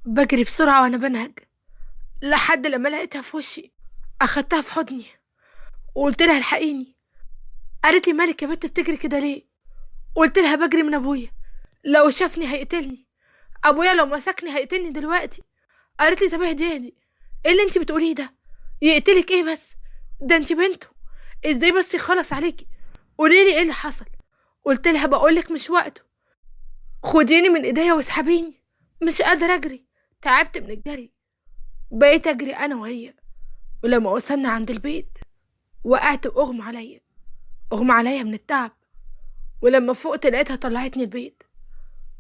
بجري بسرعة وأنا بنهج لحد لما لقيتها في وشي. أخدتها في حضني وقلت لها الحقيني. قالت لي مالك يا بنت بتجري كده ليه؟ قلت لها بجري من أبويا، لو شافني هيقتلني. أبويا لو مسكني هيقتلني دلوقتي. قالت لي طب اهدي اهدي، ايه اللي انت بتقوليه ده؟ يقتلك ايه بس؟ ده انت بنته، ازاي بس يخلص عليكي؟ قولي لي ايه اللي حصل. قلت لها بقولك مش وقته، خديني من ايديا واسحبيني، مش قادرة اجري، تعبت من الجري. بقيت اجري انا وهي، ولما وصلنا عند البيت وقعت واغمى عليا، اغمى عليا من التعب. ولما فقت لقيتها طلعتني البيت،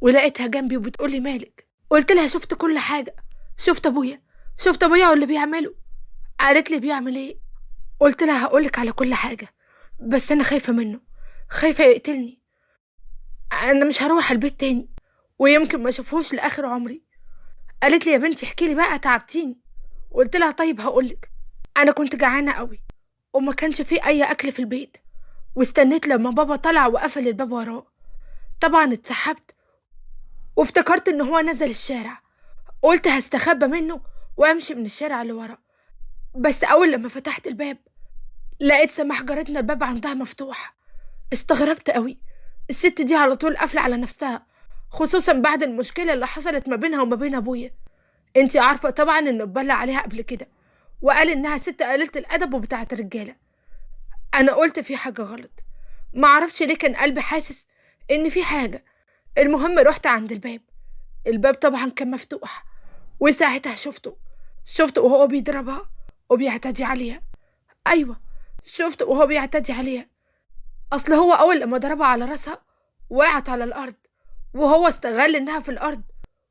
ولقيتها جنبي وبتقولي مالك. قلت لها شفت كل حاجة، شفت ابويا، شفت ابويا واللي بيعمله. قالت لي بيعمل ايه؟ قلت لها هقولك على كل حاجة، بس انا خايفة منه، خايفة يقتلني. انا مش هروح البيت تاني، ويمكن ما اشوفهوش لاخر عمري. قالت لي يا بنتي احكي لي بقى، تعبتيني. قلت لها طيب هقولك. انا كنت جعانة قوي وما كانش فيه اي اكل في البيت، واستنيت لما بابا طلع وقفل الباب وراه. طبعا اتسحبت وافتكرت ان هو نزل الشارع، قلت هستخبى منه وامشي من الشارع اللي ورا. بس اول لما فتحت الباب لقيت سماح جارتنا الباب عندها مفتوح. استغربت قوي، الست دي على طول قافله على نفسها، خصوصا بعد المشكله اللي حصلت ما بينها وما بين ابويا. انتي عارفه طبعا انه اتبلى عليها قبل كده، وقال انها ست قليله الادب وبتاعه الرجاله. انا قلت في حاجه غلط، ما اعرفش ليه كان قلبي حاسس ان في حاجه. المهم رحت عند الباب، الباب طبعا كان مفتوح، وساعتها شفته وهو بيضربها وبيعتدي عليها. ايوه، شفته وهو بيعتدي عليها. اصل هو اول لما ضربها على راسها وقعت على الارض، وهو استغل انها في الارض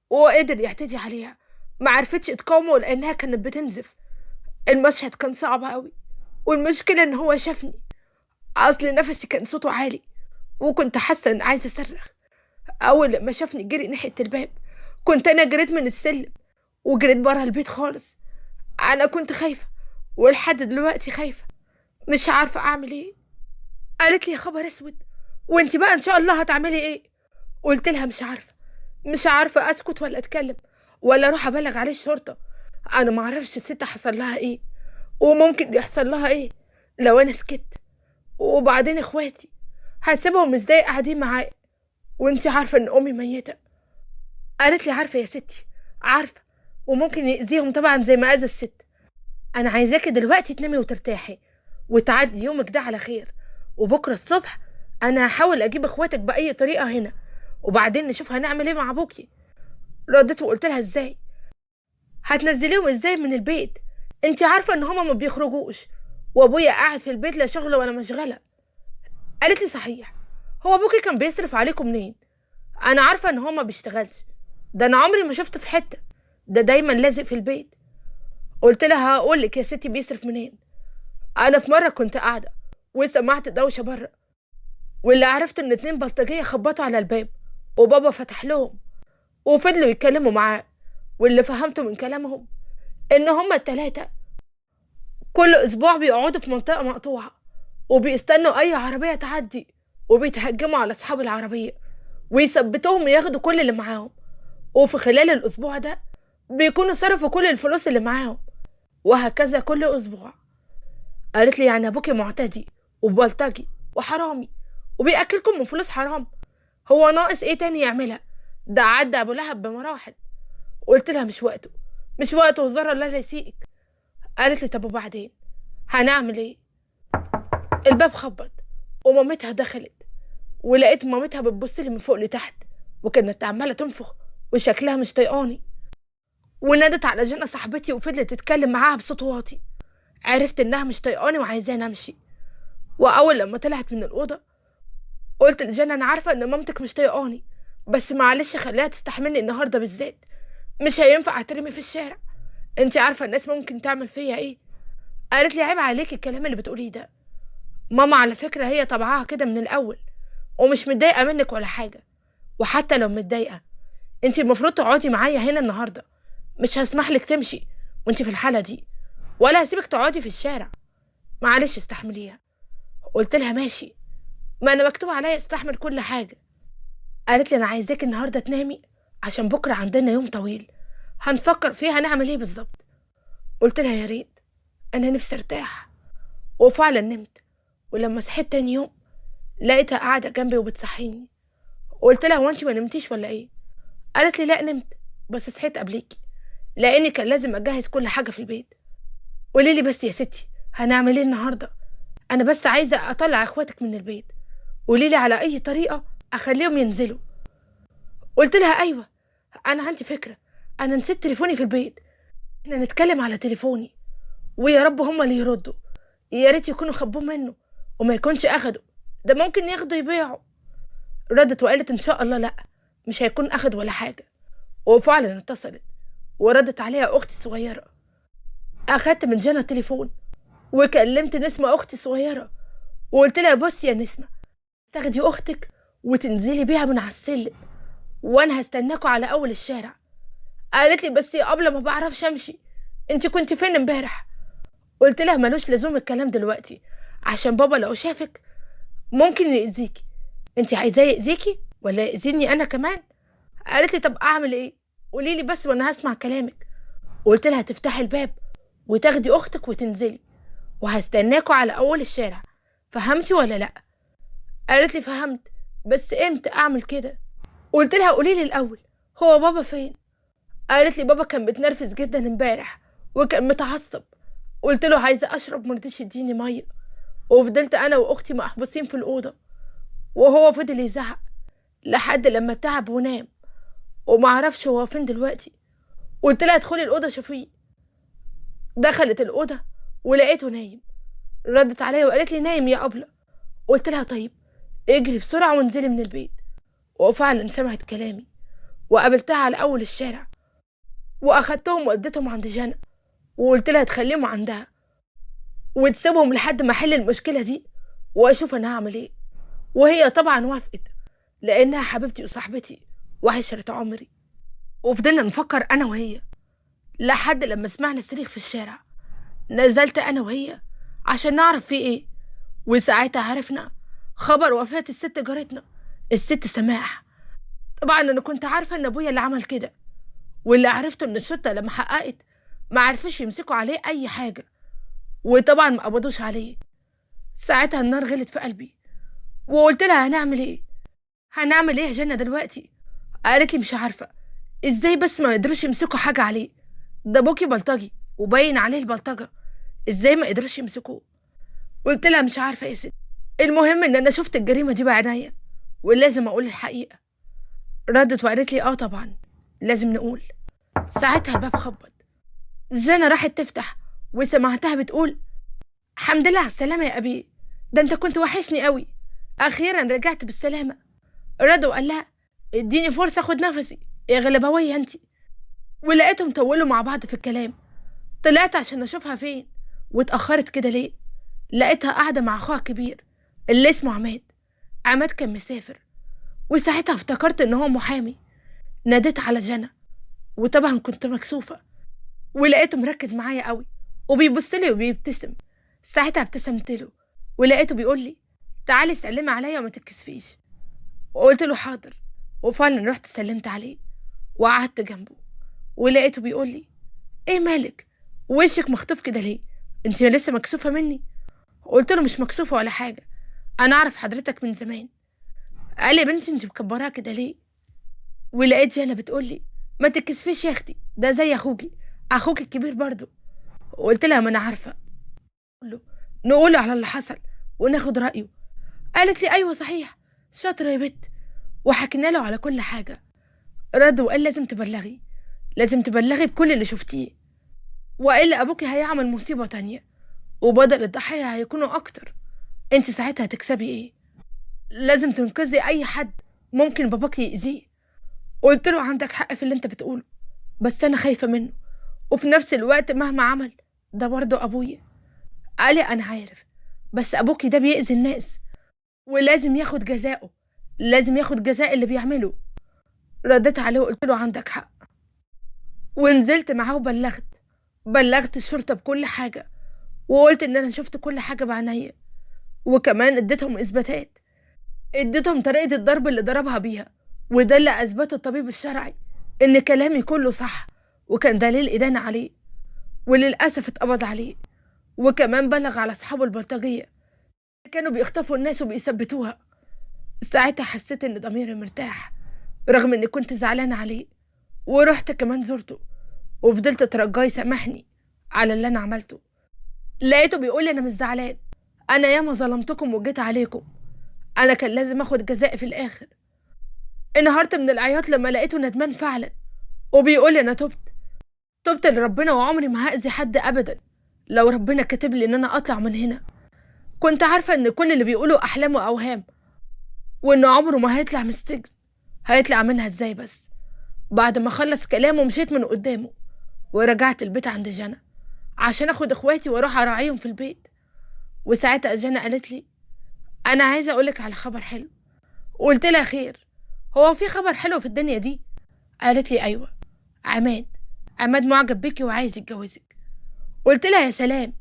وقدر يعتدي عليها. ما عرفتش تقاومه لانها كانت بتنزف. المشهد كان صعب قوي، والمشكله ان هو شافني. اصل نفسي كان صوته عالي وكنت حاسه ان عايزه اصرخ. اول لما شافني جري ناحيه الباب، كنت انا جريت من السلم وجريت برا البيت خالص. انا كنت خايفه، ولحد دلوقتي خايفه، مش عارفه اعمل ايه. قالت لي يا خبر اسود، وانت بقى ان شاء الله هتعملي ايه؟ قلت لها مش عارفه اسكت ولا اتكلم ولا اروح ابلغ عليه الشرطه. انا ما اعرفش الست حصل لها ايه، وممكن يحصل لها ايه لو انا سكت. وبعدين اخواتي هسيبهم ازاي قاعدين معايا وانت عارفه ان امي ميته؟ قالت لي عارفه يا ستي، عارفه، وممكن يأذيهم طبعا زي ما اذى الست. انا عايزاكي دلوقتي تنامي وترتاحي وتعدي يومك ده على خير، وبكره الصبح انا هحاول اجيب اخواتك باي طريقه هنا، وبعدين نشوف هنعمل ايه مع ابوكي. ردت وقلت لها ازاي؟ هتنزليهم ازاي من البيت؟ انتي عارفه ان هما ما بيخرجوش، وابويا قاعد في البيت لا شغل ولا مشغله. قالت لي صحيح، هو ابوكي كان بيصرف عليكم منين؟ انا عارفه ان هو ما بيشتغلش، ده انا عمري ما شفته في حته، ده دايما لازق في البيت. قلت لها هقول لك يا ستي بيصرف منين. انا في مره كنت قاعده وسمعت دوشه بره، واللي عرفت ان 2 بلطجيه خبطوا على الباب وبابا فتح لهم وفضلوا يتكلموا معاه. واللي فهمته من كلامهم ان هما ال3 كل اسبوع بيقعدوا في منطقه مقطوعه وبيستنوا اي عربيه تعدي، وبيتهجموا على اصحاب العربيه ويثبتوهم وياخدوا كل اللي معاهم. وفي خلال الاسبوع ده بيكونوا صرفوا كل الفلوس اللي معاهم، وهكذا كل اسبوع. قالت لي يعني ابوكي معتدي وبلطجي وحرامي وبياكلكم من فلوس حرام؟ هو ناقص ايه تاني يعملها؟ ده عدى ابو لهب بمراحل. قلت لها مش وقته وزاره الله لا يسيئك. قالت لي طب وبعدين هنعمل ايه؟ الباب خبط ومامتها دخلت، ولقيت مامتها بتبص لي من فوق لتحت، وكانت عماله تنفخ وشكلها مش طيقاني. ونادت على جنى صاحبتي وفضلت تتكلم معاها بصوت واطي. عرفت انها مش طيقاني وعايزاني امشي. واول لما طلعت من الاوضه قلت لجنى انا عارفه ان مامتك مش طيقاني، بس معلش خليها تستحملني النهارده بالذات، مش هينفع اترمي في الشارع، انتي عارفه الناس ممكن تعمل فيا ايه. قالت لي عيب عليكي الكلام اللي بتقوليه ده، ماما على فكره هي طبعها كده من الاول، ومش متضايقه منك ولا حاجه. وحتى لو متضايقه انتي المفروض تقعدي معايا هنا النهارده، مش هسمح لك تمشي وانتي في الحاله دي، ولا هسيبك تقعدي في الشارع. معلش استحمليها. قلت لها ماشي، ما انا مكتوب عليا استحمل كل حاجه. قالت لي انا عايزاك النهارده تنامي عشان بكره عندنا يوم طويل، هنفكر فيها هنعمل ايه بالظبط. قلت لها يا ريت، انا نفسي ارتاح. وفعلا نمت، ولما صحيت تاني يوم لقيتها قاعده جنبي وبتصحيني. قلت لها هو انت ما نمتيش ولا ايه؟ قالت لي لا نمت، بس صحيت قبليكي لاني كان لازم اجهز كل حاجه في البيت. قولي لي بس يا ستي هنعمل ايه النهارده؟ انا بس عايزه اطلع اخواتك من البيت، قولي لي على اي طريقه اخليهم ينزلوا. قلت لها ايوه، انا عندي فكره، انا نسيت تليفوني في البيت، احنا نتكلم على تليفوني ويا رب هما اللي يردوا. يا ريت يكونوا خبوه منه وما يكونش اخده، ده ممكن ياخده يبيعه. ردت وقالت ان شاء الله لا، مش هيكون اخد ولا حاجه. وفعلا اتصلت وردت عليها اختي الصغيره. اخدت من جنى التليفون وكلمت نسمه اختي الصغيره، وقلت لها بصي يا نسمه، تاخدي اختك وتنزلي بيها من على السلم وانا هستناكوا على اول الشارع. قالت لي بس يا قبل ما بعرفش امشي، انت كنت فين امبارح؟ قلت لها ملوش لزوم الكلام دلوقتي، عشان بابا لو شافك ممكن يأذيكي. انت عايزاه يأذيكي ولا يأذيني انا كمان؟ قالت لي طب اعمل ايه؟ قولي لي بس وانا هسمع كلامك. قلت لها تفتحي الباب وتاخدي اختك وتنزلي، وهستناكوا على اول الشارع، فهمتي ولا لا؟ قالت لي فهمت، بس امتى اعمل كده؟ قلت لها قولي لي الاول هو بابا فين؟ قالت لي بابا كان متنرفز جدا امبارح وكان متعصب. قلت له عايزه اشرب، مرضيش يديني ميه، وفضلت انا واختي محبوسين في الاوضه، وهو فضل يزعق لحد لما تعب ونام، ومعرفش هو فين دلوقتي. قلت لها ادخلي الاوضه شوفيه. دخلت الاوضه ولقيته نايم. ردت عليا وقالت لي نايم يا ابله. قلت لها طيب اجري بسرعه وانزلي من البيت. وفعلا سمعت كلامي وقابلتها على اول الشارع، واخدتهم واديتهم عند جنى، وقلت لها تخليهم عندها وتسيبهم لحد ما احل المشكله دي واشوف انا هعمل ايه. وهي طبعا وافقت لانها حبيبتي وصاحبتي وعشرة عمري. وفضلنا نفكر انا وهي لحد لما سمعنا صريخ في الشارع. نزلت انا وهي عشان نعرف فيه ايه، وساعتها عرفنا خبر وفاة الست جارتنا الست سماح. طبعا انا كنت عارفه ان ابويا اللي عمل كده، واللي عرفته ان الشرطه لما حققت ما عرفوش يمسكوا عليه اي حاجه، وطبعا ما قبضوش عليه. ساعتها النار غلت في قلبي وقلت لها هنعمل ايه؟ هنعمل ايه يا جنة دلوقتي؟ قالت لي مش عارفه، ازاي بس ما يقدروش يمسكوا حاجه عليه؟ ده ابوكي بلطجي وباين عليه البلطجه، ازاي ما قدروش يمسكوه؟ قلت لها مش عارفه يا ست، المهم ان انا شفت الجريمه دي بعناية ولازم اقول الحقيقه. ردت وقالت لي اه طبعا لازم نقول. ساعتها الباب خبط. جنى راحت تفتح وسمعتها بتقول الحمد لله على السلامه يا ابي، ده انت كنت وحشني قوي، اخيرا رجعت بالسلامه. رد وقال لها اديني فرصه اخد نفسي يا غلبويه انت. ولقيتهم طولوا مع بعض في الكلام. طلعت عشان اشوفها فين، واتاخرت كده ليه؟ لقيتها قاعده مع اخوها الكبير اللي اسمه عماد. عماد كان مسافر، وساعتها افتكرت ان هو محامي. ناديت على جنى وطبعا كنت مكسوفه، ولقيته مركز معايا قوي وبيبص لي وبيبتسم. ساعتها ابتسمت له ولقيته بيقول لي تعالي سلمي عليا وما تتكسفيش. وقلت له حاضر، وفعلا رحت سلمت عليه وقعدت جنبه. ولقيته بيقول لي ايه مالك؟ وشك مخطوف كده ليه؟ انت لسه مكسوفه مني؟ قلت له مش مكسوفه ولا حاجه، انا اعرف حضرتك من زمان. قال لي يا بنتي انت مكبراها كده ليه؟ ولقيت جانا بتقول لي ما تتكسفيش يا اختي، ده زي اخوكي، اخوك الكبير برضه. قلت لها ما انا عارفه، نقول على اللي حصل وناخد رايه. قالت لي ايوه صحيح، شاطره يا بت. وحكينا له على كل حاجه. رد وقال لازم تبلغي، لازم تبلغي بكل اللي شفتيه، والا ابوكي هيعمل مصيبه تانية وبدل الضحايا هيكونوا اكتر. انت ساعتها هتكسبي ايه؟ لازم تنقذي اي حد ممكن باباكي يأذيه. قلت له عندك حق في اللي انت بتقوله، بس انا خايفه منه، وفي نفس الوقت مهما عمل ده برضه ابويا. قال لي انا عارف، بس ابوكي ده بيأذي الناس ولازم ياخد جزاءه، لازم ياخد جزاء اللي بيعمله. رديت عليه وقلت له عندك حق، ونزلت معاه وبلغت الشرطه بكل حاجه، وقلت ان انا شفت كل حاجه بعينيا، وكمان اديتهم اثباتات، اديتهم طريقه الضرب اللي ضربها بيها، وده اللي اثبته الطبيب الشرعي ان كلامي كله صح وكان دليل إدانة عليه، وللأسف اتقبض عليه، وكمان بلغ على أصحابه البلطجية كانوا بيخطفوا الناس وبيثبتوها. ساعتها حسيت إن ضميري مرتاح رغم إني كنت زعلانة عليه، ورحت كمان زرته وفضلت أترجاه يسامحني على اللي أنا عملته. لقيته بيقول لي أنا مش زعلان، أنا ياما ظلمتكم وجيت عليكم، أنا كان لازم أخد جزائي في الآخر. انهارت من العياط لما لقيته ندمان فعلا، وبيقول لي أنا تبت لربنا وعمري ما هأذي حد أبدا لو ربنا كاتب لي إن أنا أطلع من هنا. كنت عارفة إن كل اللي بيقولوا أحلام وأوهام، وإنه عمره ما هيطلع من السجن. هيطلع منها إزاي بس؟ بعد ما خلص كلامه مشيت من قدامه ورجعت البيت عند جنى عشان اخد اخواتي واروح اراعيهم في البيت. وساعتها جنى قالت لي انا عايزه اقولك على خبر حلو. قلت لها خير، هو في خبر حلو في الدنيا دي؟ قالت لي ايوه، عماد معجب بيكي وعايز يتجوزك. قلت لها يا سلام،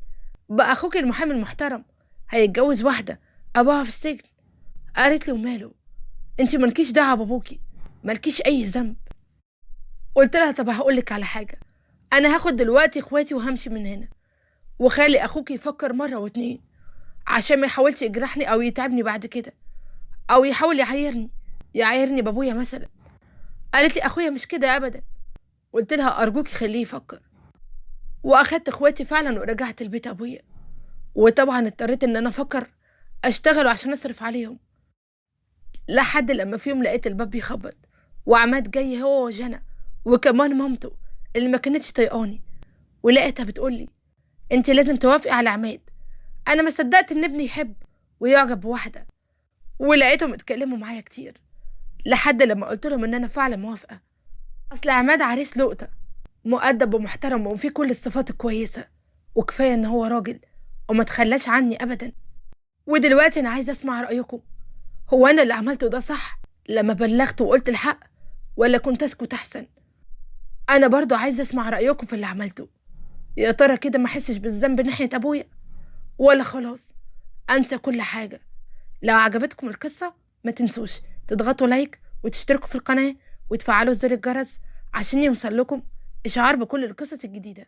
بقى اخوك المحامي المحترم هيتجوز واحده ابوها في السجن؟ قالت لي وماله، انتي مالكيش دعوه بابوكي، مالكيش اي ذنب. قلت لها طب هقولك على حاجه، انا هاخد دلوقتي اخواتي وهمشي من هنا، وخلي اخوك يفكر مره واتنين عشان ما يحاولش يجرحني او يتعبني بعد كده، او يحاول يعايرني بابويا مثلا. قالت لي اخويا مش كده ابدا. قلت لها ارجوكي خليه يفكر. واخدت اخواتي فعلا ورجعت البيت ابويا، وطبعا اضطريت ان انا افكر اشتغل عشان اصرف عليهم، لحد لما في يوم لقيت الباب بيخبط وعماد جاي هو وجنى وكمان مامته اللي ما كانتش طايقاني، ولقيتها بتقولي انت لازم توافقي على عماد. انا ما صدقت ان ابني يحب ويعجب بواحده، ولقيتهم اتكلموا معايا كتير لحد لما قلت لهم ان انا فعلا موافقه. اصل عماد عريس لقطه، مؤدب ومحترم وفيه كل الصفات الكويسه، وكفايه ان هو راجل وما تخلاش عني ابدا. ودلوقتي انا عايزه اسمع رايكم، هو انا اللي عملته ده صح لما بلغت وقلت الحق، ولا كنت اسكت احسن؟ انا برضو عايزه اسمع رايكم في اللي عملته. يا ترى كده ما احسش بالذنب ناحيه ابويا، ولا خلاص انسى كل حاجه؟ لو عجبتكم القصه ما تنسوش تضغطوا لايك وتشتركوا في القناه وتفعلوا زر الجرس عشان يوصل لكم اشعار بكل القصص الجديده.